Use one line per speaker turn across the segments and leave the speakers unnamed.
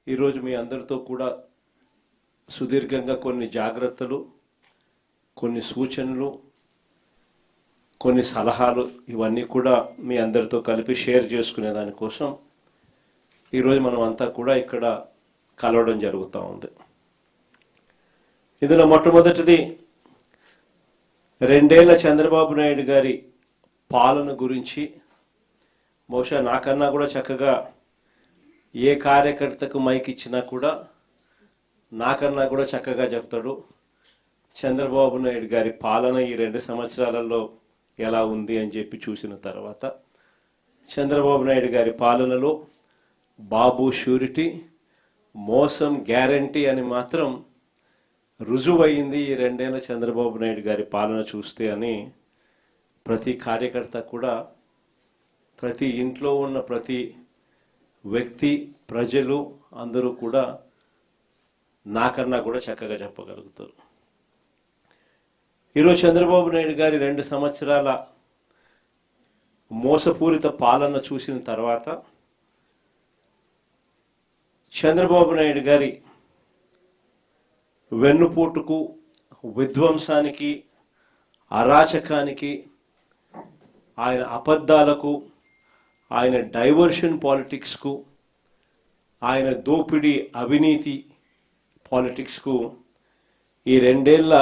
ఈరోజు మీ అందరితో కూడా సుదీర్ఘంగా కొన్ని జాగ్రత్తలు, కొన్ని సూచనలు, కొన్ని సలహాలు ఇవన్నీ కూడా మీ అందరితో కలిపి షేర్ చేసుకునే దానికోసం ఈరోజు మనం అంతా కూడా ఇక్కడ కలవడం జరుగుతూ ఉంది. ఇందులో మొట్టమొదటిది 2 ఏళ్ల చంద్రబాబు నాయుడు గారి పాలన గురించి బహుశా నాకన్నా కూడా చక్కగా ఏ కార్యకర్తకు మైక్ ఇచ్చినా కూడా నాకన్నా కూడా చక్కగా చెప్తాడు చంద్రబాబు నాయుడు గారి పాలన ఈ 2 సంవత్సరాలలో ఎలా ఉంది అని చెప్పి చూసిన తర్వాత చంద్రబాబు నాయుడు గారి పాలనలో బాబు షూరిటీ, మోసం గ్యారంటీ అని మాత్రం రుజువైంది ఈ 2 ఏళ్ల చంద్రబాబు నాయుడు గారి పాలన చూస్తే అని ప్రతి కార్యకర్త కూడా, ప్రతి ఇంట్లో ఉన్న ప్రతి వ్యక్తి, ప్రజలు అందరూ కూడా నాకన్నా కూడా చక్కగా చెప్పగలుగుతారు. ఈరోజు చంద్రబాబు నాయుడు గారి 2 సంవత్సరాల మోసపూరిత పాలన చూసిన తర్వాత చంద్రబాబు నాయుడు గారి వెన్నుపోటుకు, విధ్వంసానికి, అరాచకానికి, ఆయన అబద్ధాలకు, ఆయన డైవర్షన్ పాలిటిక్స్కు, ఆయన దోపిడీ అవినీతి పాలిటిక్స్కు ఈ 2 ఏళ్ల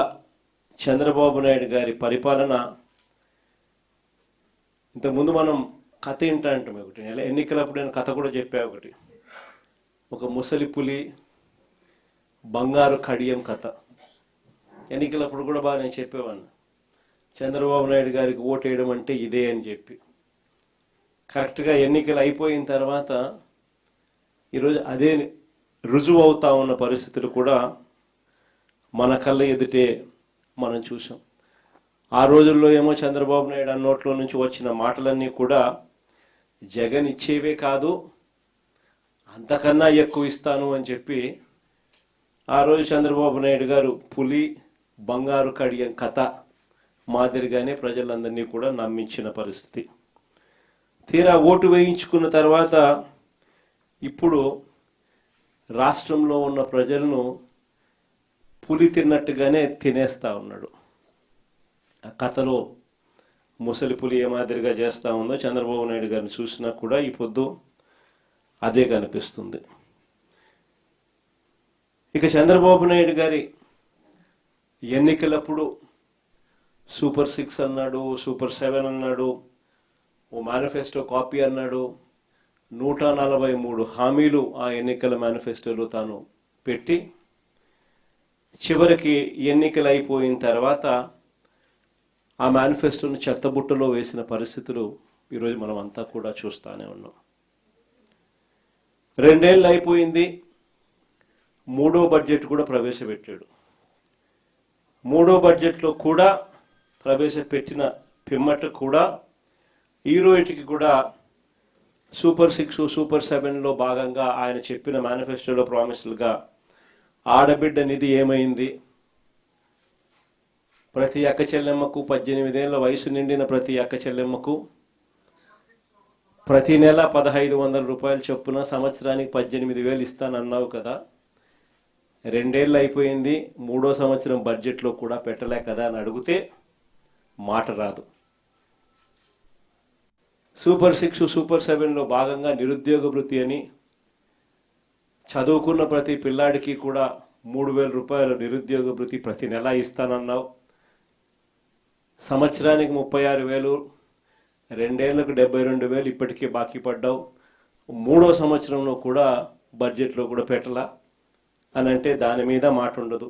చంద్రబాబు నాయుడు గారి పరిపాలన. ఇంతకుముందు మనం కథ ఏంటంటాం, ఒకటి ఎన్నికలప్పుడు నేను కథ కూడా చెప్పా. ఒక ముసలి పులి బంగారు కడియం కథ. ఎన్నికలప్పుడు కూడా బాగా నేను చెప్పేవాడిని, చంద్రబాబు నాయుడు గారికి ఓటు వేయడం అంటే ఇదే అని చెప్పి. కరెక్ట్గా ఎన్నికలు అయిపోయిన తర్వాత ఈరోజు అదే రుజువు అవుతా ఉన్న పరిస్థితులు కూడా మన కళ్ళ ఎదుటే మనం చూసాం. ఆ రోజుల్లో ఏమో చంద్రబాబు నాయుడు నోట్లో నుంచి వచ్చిన మాటలన్నీ కూడా జగన్ ఇచ్చేవే కాదు, అంతకన్నా ఎక్కువ ఇస్తాను అని చెప్పి ఆ రోజు చంద్రబాబు నాయుడు గారు పులి బంగారు కడియం కథ మాదిరిగానే ప్రజలందరినీ కూడా నమ్మించిన పరిస్థితి. తీరా ఓటు వేయించుకున్న తర్వాత ఇప్పుడు రాష్ట్రంలో ఉన్న ప్రజలను పులి తిన్నట్టుగానే తినేస్తా ఉన్నాడు. ఆ కథలో ముసలి పులి ఏ మాదిరిగా చేస్తూ ఉందో చంద్రబాబు నాయుడు గారిని చూసినా కూడా ఈ పొద్దు అదే కనిపిస్తుంది. ఇక చంద్రబాబు నాయుడు గారి ఎన్నికలప్పుడు సూపర్ 6 అన్నాడు, సూపర్ 7 అన్నాడు, ఓ మేనిఫెస్టో కాపీ అన్నాడు. 143 హామీలు ఆ ఎన్నికల మేనిఫెస్టోలో తాను పెట్టి చివరికి ఎన్నికలు అయిపోయిన తర్వాత ఆ మేనిఫెస్టోను చెత్తబుట్టలో వేసిన పరిస్థితులు ఈరోజు మనం అంతా కూడా చూస్తూనే ఉన్నాం. 2 ఏళ్ళు అయిపోయింది, 3వ బడ్జెట్ కూడా ప్రవేశపెట్టాడు. 3వ బడ్జెట్లో కూడా ప్రవేశపెట్టిన పిమ్మట కూడా ఈ రోజుకి కూడా సూపర్ 6, సూపర్ 7లో భాగంగా ఆయన చెప్పిన మేనిఫెస్టోలో ప్రామిస్లుగా ఆడబిడ్డ నిధి ఏమైంది, ప్రతి అక్క చెల్లెమ్మకు 18 ఏళ్ల వయసు నిండిన ప్రతి అక్క చెల్లెమ్మకు ప్రతి నెల 1500 రూపాయలు చొప్పున సంవత్సరానికి 18,000 ఇస్తానన్నావు కదా, 2 ఏళ్ళు అయిపోయింది, 3వ సంవత్సరం బడ్జెట్లో కూడా పెట్టలే కదా అని అడిగితే మాట రాదు. సూపర్ 6, సూపర్ 7లో భాగంగా నిరుద్యోగ భృతి అని, చదువుకున్న ప్రతి పిల్లాడికి కూడా 3,000 రూపాయలు నిరుద్యోగ భృతి ప్రతి నెల ఇస్తానన్నావు. సంవత్సరానికి 36,000, 2 ఏళ్లకు 72,000 ఇప్పటికే బాకీ పడ్డావు. 3వ సంవత్సరంలో కూడా బడ్జెట్లో కూడా పెట్టలా అని అంటే దాని మీద మాట ఉండదు.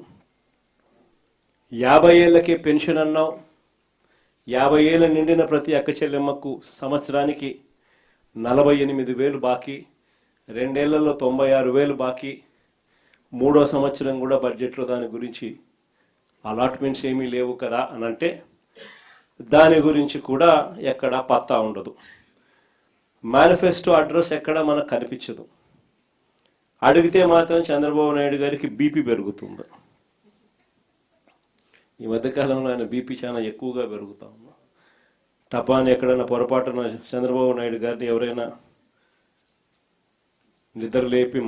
50 ఏళ్ళకే పెన్షన్ అన్నావు. 50 ఏళ్ళ నిండిన ప్రతి అక్క చెల్లెమ్మకు సంవత్సరానికి 48,000 బాకీ, 2 ఏళ్లలో 96,000 బాకీ. 3వ సంవత్సరం కూడా బడ్జెట్లో దాని గురించి అలాట్మెంట్స్ ఏమీ లేవు కదా అని అంటే దాని గురించి కూడా ఎక్కడా పత్తా ఉండదు. మేనిఫెస్టో అడ్రస్ ఎక్కడా మనకు కనిపించదు. అడిగితే మాత్రం చంద్రబాబు నాయుడు గారికి బీపీ పెరుగుతుంది. ఈ మధ్యకాలంలో ఆయన బీపీ చాలా ఎక్కువగా పెరుగుతా ఉంది. టపాని ఎక్కడైనా పొరపాటున చంద్రబాబు నాయుడు గారిని ఎవరైనా నిద్ర లేపి